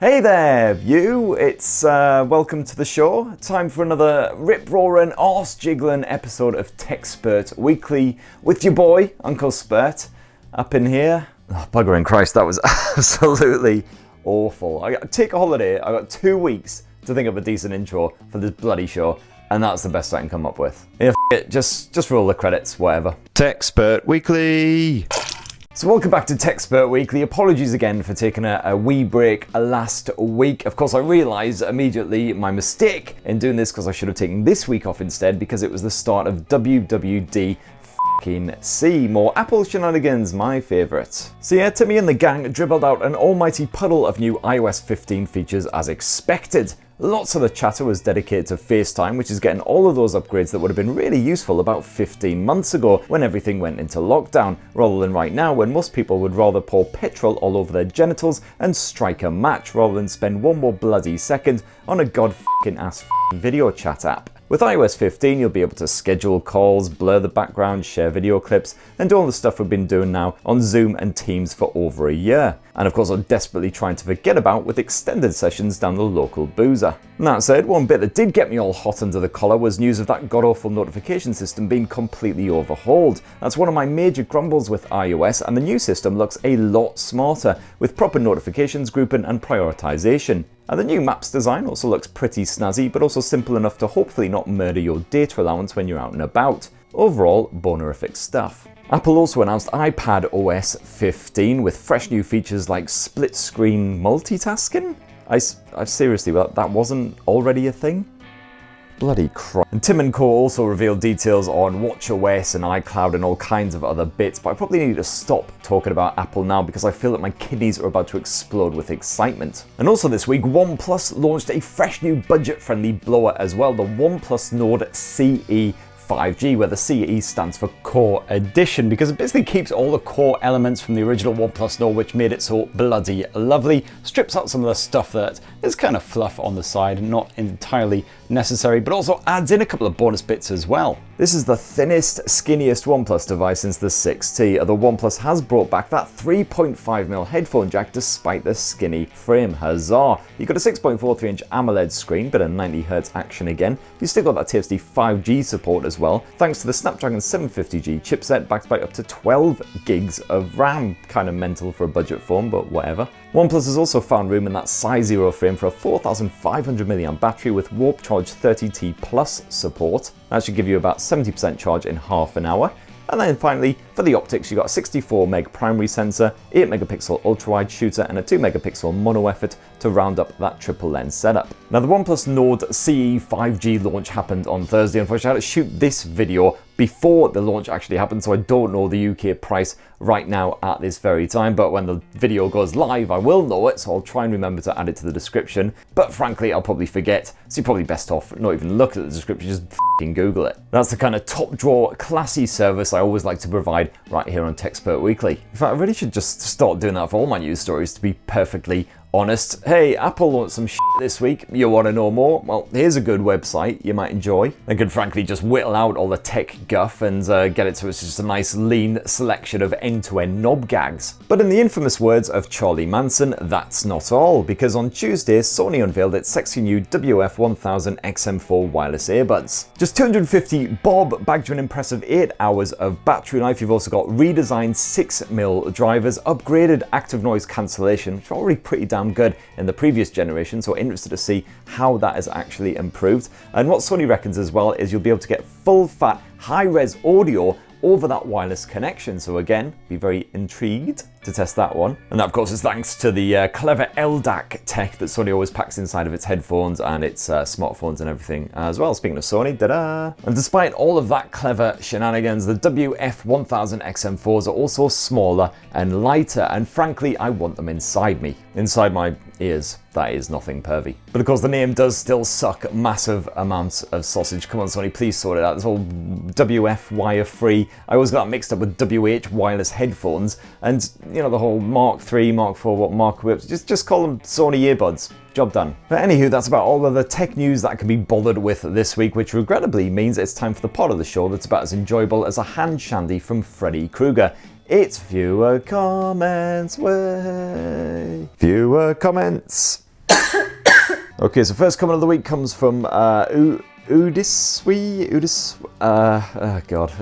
Hey there, you! It's welcome to the show. Time for another rip-roaring, arse-jiggling episode of TechSpurt Weekly with your boy, Uncle Spurt, up in here. Oh, buggering Christ, that was absolutely awful. I take a holiday, I got 2 weeks to think of a decent intro for this bloody show, and that's the best I can come up with. Yeah, f it, just roll the credits, whatever. TechSpurt Weekly! So welcome back to TechSpurt Weekly. Apologies again for taking a wee break last week. Of course, I realised immediately my mistake in doing this because I should have taken this week off instead because it was the start of WWDC. More Apple shenanigans, my favourite. So yeah, Timmy and the gang dribbled out an almighty puddle of new iOS 15 features as expected. Lots of the chatter was dedicated to FaceTime, which is getting all of those upgrades that would have been really useful about 15 months ago when everything went into lockdown, rather than right now when most people would rather pour petrol all over their genitals and strike a match rather than spend one more bloody second on a god-f***ing-ass video chat app. With iOS 15, you'll be able to schedule calls, blur the background, share video clips, and do all the stuff we've been doing now on Zoom and Teams for over a year. And of course, I'm desperately trying to forget about with extended sessions down the local boozer. And that said, one bit that did get me all hot under the collar was news of that god-awful notification system being completely overhauled. That's one of my major grumbles with iOS, and the new system looks a lot smarter, with proper notifications grouping and prioritization. And the new Maps design also looks pretty snazzy, but also simple enough to hopefully not murder your data allowance when you're out and about. Overall, bonerific stuff. Apple also announced iPadOS 15 with fresh new features like split-screen multitasking? I seriously, that wasn't already a thing? Bloody crap. And Timmy Co also revealed details on watchOS and iCloud and all kinds of other bits, but I probably need to stop talking about Apple now because I feel that my kidneys are about to explode with excitement. And also this week, OnePlus launched a fresh new budget-friendly blower as well, the OnePlus Nord CE 5G, where the CE stands for Core Edition, because it basically keeps all the core elements from the original OnePlus Nord, which made it so bloody lovely, strips out some of the stuff that is kind of fluff on the side and not entirely necessary, but also adds in a couple of bonus bits as well. This is the thinnest, skinniest OnePlus device since the 6T, although OnePlus has brought back that 3.5mm headphone jack despite the skinny frame. Huzzah! You've got a 6.43-inch AMOLED screen, but a 90Hz action again. You still got that TSD 5G support as well, thanks to the Snapdragon 750G chipset backed by up to 12 gigs of RAM. Kind of mental for a budget phone, but whatever. OnePlus has also found room in that size zero frame for a 4500mAh battery with Warp Charge 30T Plus support. That should give you about 70% charge in half an hour. And then finally, for the optics, you got a 64 meg primary sensor, 8 megapixel ultra-wide shooter, and a 2 megapixel mono effort to round up that triple lens setup. Now, the OnePlus Nord CE 5G launch happened on Thursday. Unfortunately, I had to shoot this video before the launch actually happened, so I don't know the UK price right now at this very time, but when the video goes live, I will know it, so I'll try and remember to add it to the description. But frankly, I'll probably forget, so you're probably best off not even look at the description, just f***ing Google it. That's the kind of top drawer, classy service I always like to provide right here on TechSpurt Weekly. In fact, I really should just start doing that for all my news stories, to be perfectly honest. Hey, Apple launched some shit this week. You want to know more? Well, here's a good website you might enjoy. They could frankly just whittle out all the tech guff and get it so it's just a nice lean selection of end-to-end knob gags. But in the infamous words of Charlie Manson, that's not all, because on Tuesday, Sony unveiled its sexy new WF1000 XM4 wireless earbuds. Just 250 bob bagged you an impressive 8 hours of battery life. You've also got redesigned 6mm drivers, upgraded active noise cancellation, which are already pretty damn good in the previous generation, so interested to see how that is actually improved. And what Sony reckons as well is you'll be able to get full fat high-res audio over that wireless connection. So again, be very intrigued to test that one. And that of course is thanks to the clever LDAC tech that Sony always packs inside of its headphones and its smartphones and everything as well. Speaking of Sony, ta-da! And despite all of that clever shenanigans, the WF1000 XM4s are also smaller and lighter, and frankly, I want them inside me. Inside my ears. That is nothing pervy. But of course the name does still suck massive amounts of sausage. Come on Sony, please sort it out. This whole WF wire free. I always got that mixed up with WH wireless headphones, and you know, the whole Mark 3, Mark 4, what Mark whips. Just call them Sony earbuds. Job done. But anywho, that's about all of the tech news that I can be bothered with this week, which regrettably means it's time for the part of the show that's about as enjoyable as a hand shandy from Freddie Krueger. It's fewer comments way. Fewer comments. Okay, so first comment of the week comes from Udiswi. Oh god,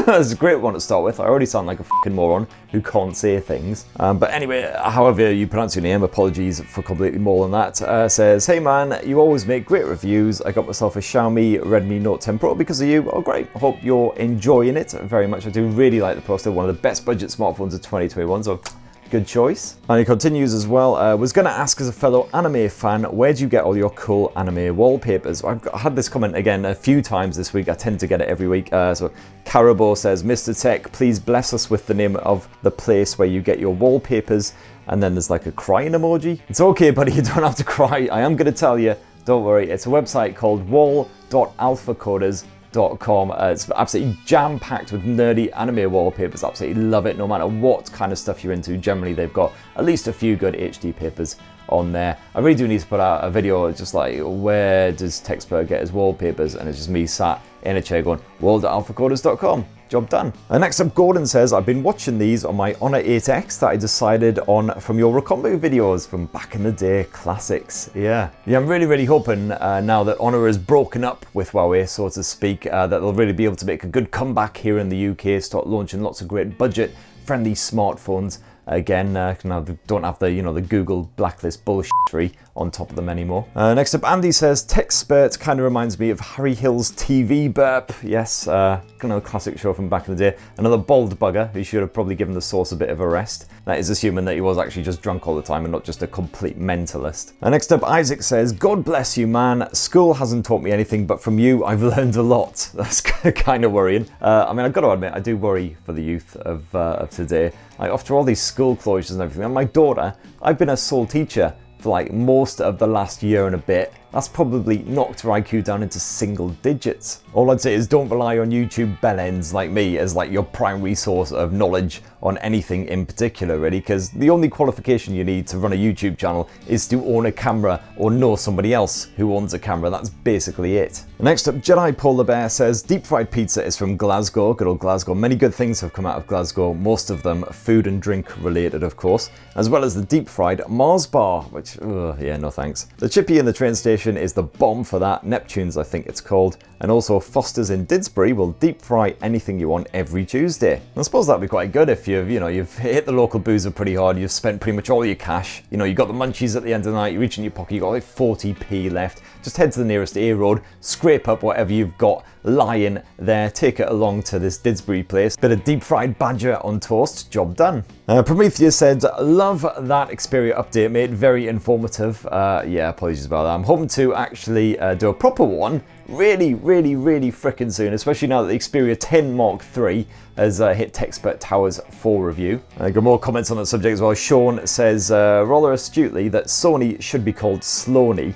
that's a great one to start with. I already sound like a fucking moron who can't say things. But anyway, however you pronounce your name, apologies for completely more than that. Says, hey man, you always make great reviews. I got myself a Xiaomi Redmi Note 10 Pro because of you. Oh great, I hope you're enjoying it very much. I do really like the Pro, still one of the best budget smartphones of 2021, so good choice. And he continues as well, was going to ask as a fellow anime fan, where do you get all your cool anime wallpapers? I've had this comment again a few times this week. I tend to get it every week. So Carabo says, Mr. Tech, please bless us with the name of the place where you get your wallpapers. And then there's like a crying emoji. It's okay, buddy, you don't have to cry. I am going to tell you, don't worry. It's a website called wall.alphacoders.com. It's absolutely jam-packed with nerdy anime wallpapers. Absolutely love it, no matter what kind of stuff you're into. Generally, they've got at least a few good HD papers on there. I really do need to put out a video just like, where does Techspert get his wallpapers? And it's just me sat in a chair going, wall.alphacoders.com. Job done. And next up, Gordon says, I've been watching these on my Honor 8X that I decided on from your Recombo videos from back in the day, classics. Yeah, I'm really hoping now that Honor is broken up with Huawei, so to speak, that they'll really be able to make a good comeback here in the UK, start launching lots of great budget-friendly smartphones. Again, now they don't have the, the Google blacklist bullshittery on top of them anymore. Next up, Andy says, Techspert kind of reminds me of Harry Hill's TV burp. Yes, another classic show from back in the day. Another bald bugger who should have probably given the source a bit of a rest. That is assuming that he was actually just drunk all the time and not just a complete mentalist. Next up, Isaac says, God bless you, man. School hasn't taught me anything, but from you, I've learned a lot. That's kind of worrying. I mean, I've got to admit, I do worry for the youth of today. Like, after all these school closures and everything, and my daughter, I've been a sole teacher for like most of the last year and a bit. That's probably knocked her IQ down into single digits. All I'd say is don't rely on YouTube bellends like me as like your primary source of knowledge on anything in particular, really, because the only qualification you need to run a YouTube channel is to own a camera or know somebody else who owns a camera. That's basically it. Next up, Jedi Polar Bear says, deep fried pizza is from Glasgow, good old Glasgow. Many good things have come out of Glasgow, most of them food and drink related, of course, as well as the deep fried Mars bar, which, yeah, no thanks. The chippy in the train station is the bomb for that. Neptune's, I think it's called. And also Foster's in Didsbury will deep fry anything you want every Tuesday. I suppose that'd be quite good if you've hit the local boozer pretty hard, you've spent pretty much all your cash, you got the munchies at the end of the night, you reach in your pocket, you got like 40p left. Just head to the nearest A road, scrape up whatever you've got lying there, take it along to this Didsbury place. Bit of deep fried badger on toast, job done. Prometheus said, love that Xperia update, mate, very informative. Yeah, apologies about that. I'm hoping to actually do a proper one really frickin' soon, especially now that the Xperia 10 Mark III has hit Techspert Towers for review. I got more comments on that subject as well. Sean says, rather astutely, that Sony should be called Slony.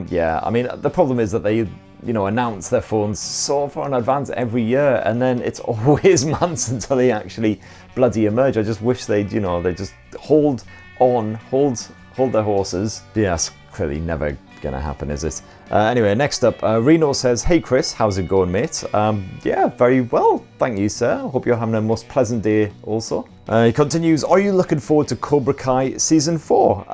Yeah, I mean, the problem is that they announce their phones so far in advance every year, and then it's always months until they actually bloody emerge. I just wish they'd, they just hold their horses. Yeah, it's clearly never gonna happen, is it? Anyway, next up, Reno says, hey Chris, how's it going, mate? Yeah, very well, thank you, sir. Hope you're having a most pleasant day also. He continues, are you looking forward to Cobra Kai Season 4?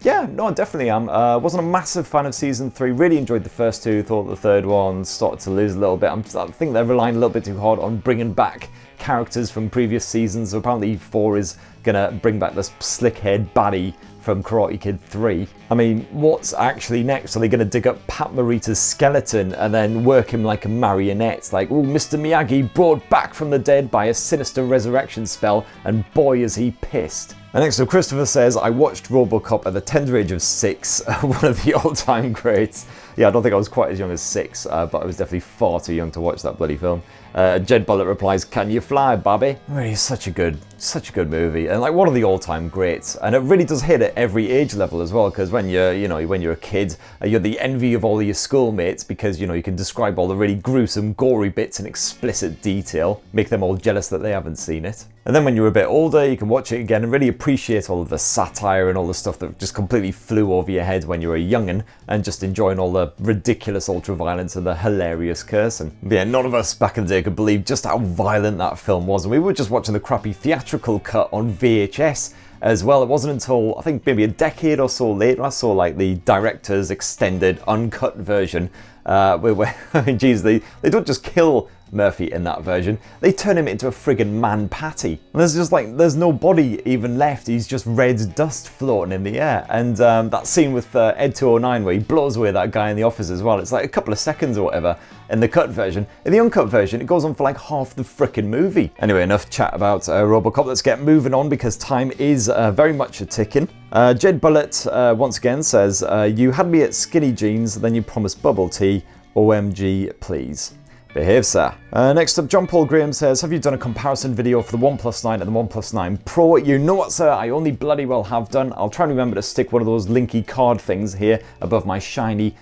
Yeah, no, I definitely am. Wasn't a massive fan of Season 3, really enjoyed the first two, thought the third one started to lose a little bit. I think they're relying a little bit too hard on bringing back characters from previous seasons. So apparently 4 is gonna bring back this slick-haired baddie from Karate Kid 3. I mean, what's actually next? Are they going to dig up Pat Morita's skeleton and then work him like a marionette? Like, oh, Mr. Miyagi brought back from the dead by a sinister resurrection spell, and boy is he pissed. And next up, Christopher says, I watched RoboCop at the tender age of 6, one of the all-time greats. Yeah, I don't think I was quite as young as 6, but I was definitely far too young to watch that bloody film. Jed Bullitt replies, can you fly, Bobby? Really, such a good movie, and like one of the all-time greats. And it really does hit at every age level as well, because when you're a kid, you're the envy of all of your schoolmates because you can describe all the really gruesome, gory bits in explicit detail, make them all jealous that they haven't seen it. And then when you're a bit older, you can watch it again and really appreciate all of the satire and all the stuff that just completely flew over your head when you were a young'un, and just enjoying all the ridiculous ultra-violence and the hilarious cursing. But yeah, none of us back in the day could believe just how violent that film was, and we were just watching the crappy theatrical cut on VHS as well. It wasn't until I think maybe a decade or so later I saw like the director's extended uncut version where geez, they don't just kill Murphy in that version, they turn him into a friggin' man patty. And there's no body even left, he's just red dust floating in the air. And that scene with Ed 209 where he blows away that guy in the office as well, it's like a couple of seconds or whatever in the cut version. In the uncut version, it goes on for like half the frickin' movie. Anyway, enough chat about Robocop, let's get moving on because time is very much a ticking. Jed Bullet once again says, you had me at skinny jeans, then you promised bubble tea, OMG please. Behave, sir. Next up, John Paul Graham says, have you done a comparison video for the OnePlus 9 and the OnePlus 9 Pro? You know what, sir, I only bloody well have done. I'll try and remember to stick one of those linky card things here above my shiny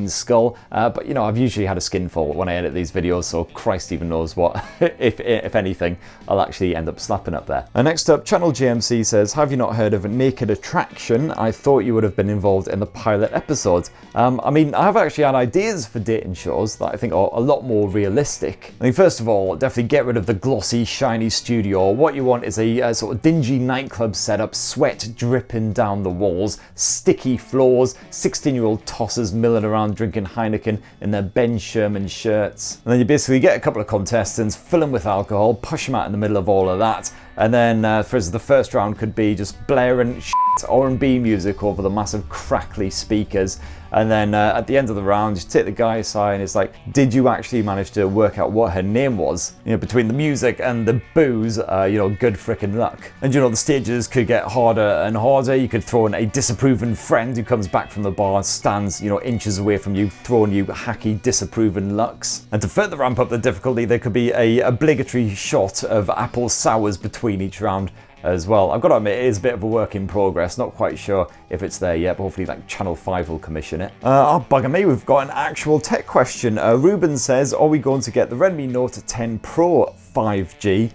skull, but you know, I've usually had a skinful when I edit these videos, so Christ even knows what, if anything, I'll actually end up slapping up there. Next up, Channel GMC says, have you not heard of Naked Attraction? I thought you would have been involved in the pilot episode. I mean, I have actually had ideas for dating shows that I think are a lot more realistic. I mean, first of all, definitely get rid of the glossy, shiny studio. What you want is a sort of dingy nightclub setup, sweat dripping down the walls, sticky floors, 16-year-old tossers milling around drinking Heineken in their Ben Sherman shirts. And then you basically get a couple of contestants, fill them with alcohol, push them out in the middle of all of that, and then for instance, the first round could be just blaring R&B music over the massive crackly speakers, and then at the end of the round just take the guy aside and it's like, did you actually manage to work out what her name was? You know, between the music and the booze, you know, good frickin' luck. And you know, the stages could get harder and harder. You could throw in a disapproving friend who comes back from the bar, stands, you know, inches away from you, throwing you hacky disapproving looks. And to further ramp up the difficulty, there could be a obligatory shot of apple sours between each round as well. I've got to admit, it is a bit of a work in progress. Not quite sure if it's there yet, but hopefully like Channel 5 will commission it. Oh, bugger me, we've got an actual tech question. Ruben says, are we going to get the Redmi Note 10 Pro 5G?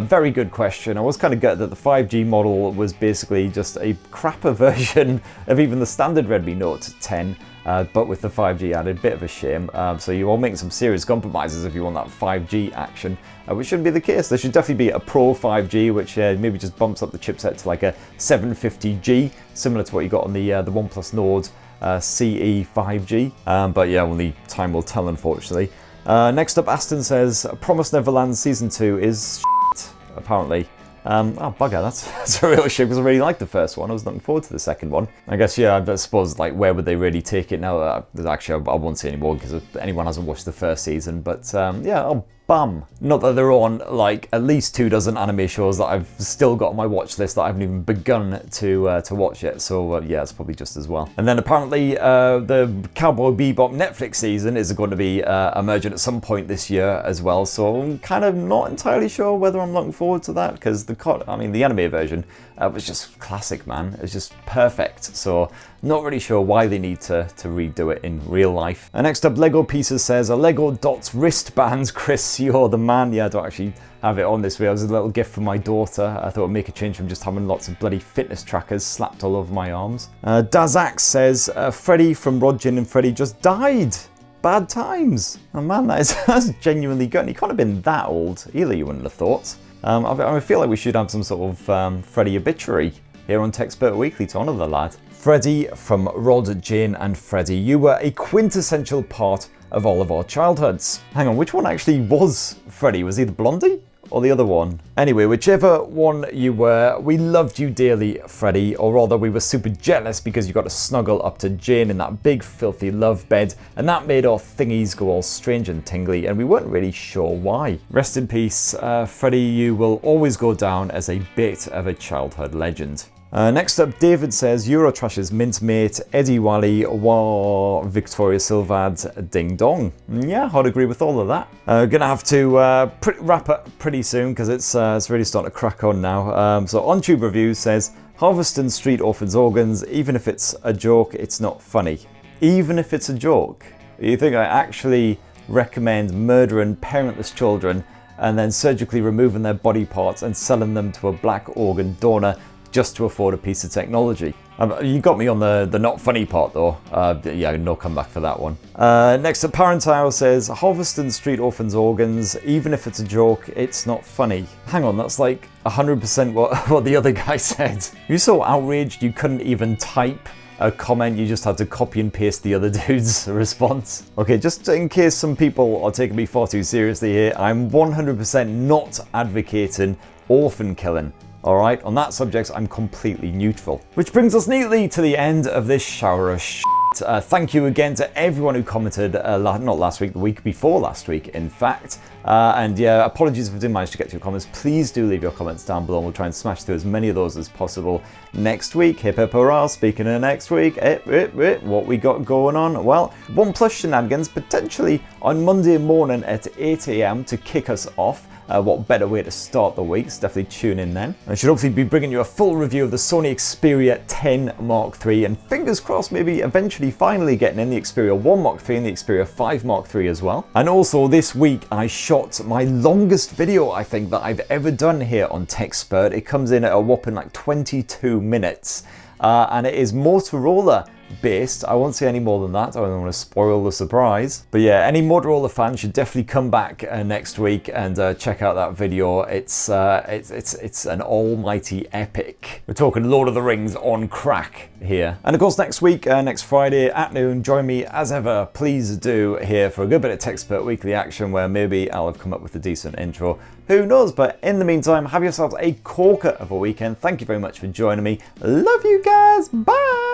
Very good question. I was kind of gutted that the 5G model was basically just a crapper version of even the standard Redmi Note 10. But with the 5G added, bit of a shame. So you're all making some serious compromises if you want that 5G action, which shouldn't be the case. There should definitely be a Pro 5G, which maybe just bumps up the chipset to like a 750G, similar to what you got on the OnePlus Nord CE 5G. But yeah, only time will tell, unfortunately. Next up, Aston says, Promised Neverland Season 2 is shit, apparently. Oh bugger, that's a real shame because I really liked the first one. I was looking forward to the second one. I guess, yeah, I suppose, like, where would they really take it now? Actually, I won't say anymore because anyone hasn't watched the first season, but yeah, I'll bum. Not that they're on like at least 24 anime shows that I've still got on my watch list that I haven't even begun to watch yet, so yeah, it's probably just as well. And then apparently the Cowboy Bebop Netflix season is going to be emerging at some point this year as well, so I'm kind of not entirely sure whether I'm looking forward to that because the anime version was just classic, man. It was just perfect, so not really sure why they need to redo it in real life. And next up, Lego Pieces says, a Lego Dots wristbands, Chris, you're the man. Yeah, I don't actually have it on this way. It was a little gift from my daughter. I thought I'd make a change from just having lots of bloody fitness trackers slapped all over my arms. Dazax says, Freddie from Rodgin and Freddie just died. Bad times. Oh man, that's genuinely good. He can't have been that old either, you wouldn't have thought. I feel like we should have some sort of Freddie obituary here on Techspert Weekly to honour the lad. Freddie from Rod, Jane and Freddie, you were a quintessential part of all of our childhoods. Hang on, which one actually was Freddie? Was he the blondie or the other one? Anyway, whichever one you were, we loved you dearly, Freddie, or rather we were super jealous because you got to snuggle up to Jane in that big filthy love bed, and that made our thingies go all strange and tingly, and we weren't really sure why. Rest in peace, Freddie, you will always go down as a bit of a childhood legend. Next up, David says, Eurotrash's mint mate, Eddie Wally, War, Victoria Silvad, Ding Dong. Yeah, I'd agree with all of that. Gonna have to wrap up pretty soon because it's really starting to crack on now. So OnTube Reviews says, Harveston Street Orphans Organs, even if it's a joke, it's not funny. Even if it's a joke? You think I actually recommend murdering parentless children and then surgically removing their body parts and selling them to a black organ donor just to afford a piece of technology? You got me on the not funny part though. Yeah, no comeback for that one. Next up, Parentile says, Harvesting Street Orphans organs, even if it's a joke, it's not funny. Hang on, that's like 100% what the other guy said. You're so outraged you couldn't even type a comment, you just had to copy and paste the other dude's response. Okay, just in case some people are taking me far too seriously here, I'm 100% not advocating orphan killing. Alright, on that subject, I'm completely neutral. Which brings us neatly to the end of this shower of shit. Thank you again to everyone who commented, not last week, the week before last week, in fact. And yeah, apologies if I didn't manage to get to your comments. Please do leave your comments down below and we'll try and smash through as many of those as possible next week. Hip hip hurrah, speaking of next week, what we got going on? Well, OnePlus shenanigans potentially on Monday morning at 8 AM to kick us off. What better way to start the week, so definitely tune in then. I should hopefully be bringing you a full review of the Sony Xperia 10 Mark III, and fingers crossed maybe eventually finally getting in the Xperia 1 Mark III and the Xperia 5 Mark III as well. And also this week I shot my longest video I think that I've ever done here on TechSpert. It comes in at a whopping like 22 minutes. And it is Motorola based. I won't say any more than that. I don't want to spoil the surprise. But yeah, any Motorola fans should definitely come back next week and check out that video. It's an almighty epic. We're talking Lord of the Rings on crack here. And of course next week, next Friday at noon, join me as ever. Please do here for a good bit of TechSpert weekly action where maybe I'll have come up with a decent intro. Who knows? But in the meantime, have yourselves a corker of a weekend. Thank you very much for joining me. Love you guys. Bye.